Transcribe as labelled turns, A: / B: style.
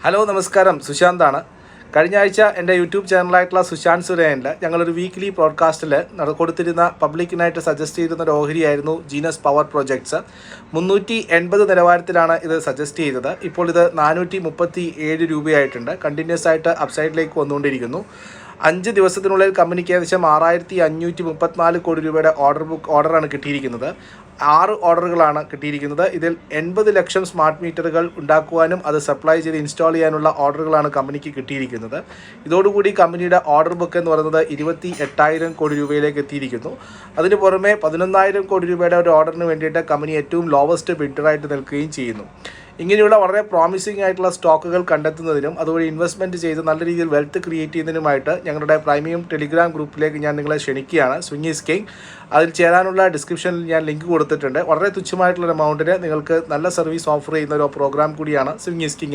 A: Hello നമസ്കാരം, സുശാന്താണ്. കഴിഞ്ഞ ആഴ്ച എൻ്റെ യൂട്യൂബ് ചാനലായിട്ടുള്ള സുശാന്ത് സുരേനിൽ ഞങ്ങളൊരു വീക്ക്ലി പോഡ്കാസ്റ്റിൽ കൊടുത്തിരുന്ന പബ്ലിക്കിനായിട്ട് സജസ്റ്റ് ചെയ്തിരുന്ന ഒരു ഓഹരിയായിരുന്നു ജീനസ് പവർ പ്രൊജക്ട്സ്. 380 നിലവാരത്തിലാണ് ഇത് സജസ്റ്റ് ചെയ്തത്. ഇപ്പോൾ ഇത് 437 രൂപയായിട്ടുണ്ട്. കണ്ടിന്യൂസ് ആയിട്ട് അപ്സൈഡിലേക്ക് വന്നുകൊണ്ടിരിക്കുന്നു. 5 ദിവസത്തിനുള്ളിൽ കമ്പനിക്ക് ഏകദേശം 6534 കോടി രൂപയുടെ ഓർഡറാണ് കിട്ടിയിരിക്കുന്നത്. 6 ഓർഡറുകളാണ് കിട്ടിയിരിക്കുന്നത്. ഇതിൽ 80 ലക്ഷം സ്മാർട്ട് മീറ്ററുകൾ ഉണ്ടാക്കുവാനും അത് സപ്ലൈ ചെയ്ത് ഇൻസ്റ്റാൾ ചെയ്യാനുള്ള ഓർഡറുകളാണ് കമ്പനിക്ക് കിട്ടിയിരിക്കുന്നത്. ഇതോടുകൂടി കമ്പനിയുടെ ഓർഡർ ബുക്ക് എന്ന് പറയുന്നത് 28,000 കോടി രൂപയിലേക്ക് എത്തിയിരിക്കുന്നു. അതിന് പുറമെ 11,000 കോടി രൂപയുടെ ഒരു ഓർഡറിന് വേണ്ടിയിട്ട് കമ്പനി ഏറ്റവും ലോവസ്റ്റ് ബിഡറായിട്ട് നിൽക്കുകയും ചെയ്യുന്നു. ഇങ്ങനെയുള്ള വളരെ പ്രോമിസിംഗ് ആയിട്ടുള്ള സ്റ്റോക്കുകൾ കണ്ടെത്തുന്നതിനും അതുവഴി ഇൻവെസ്റ്റ്മെൻറ്റ് ചെയ്ത് നല്ല രീതിയിൽ വെൽത്ത് ക്രിയേറ്റ് ചെയ്യുന്നതിനുമായിട്ട് ഞങ്ങളുടെ പ്രീമിയം ടെലിഗ്രാം ഗ്രൂപ്പിലേക്ക് ഞാൻ നിങ്ങളെ ക്ഷണിക്കുകയാണ്. Swing is king. അതിൽ ചേരാനുള്ള ഡിസ്ക്രിപ്ഷനിൽ ഞാൻ ലിങ്ക് കൊടുത്തിട്ടുണ്ട്. വളരെ തുച്ഛമായിട്ടുള്ള എമൗണ്ടിന് നിങ്ങൾക്ക് നല്ല സർവീസ് ഓഫർ ചെയ്യുന്ന ഒരു പ്രോഗ്രാം കൂടിയാണ് സ്വിംഗ് ഈസ് കിങ്.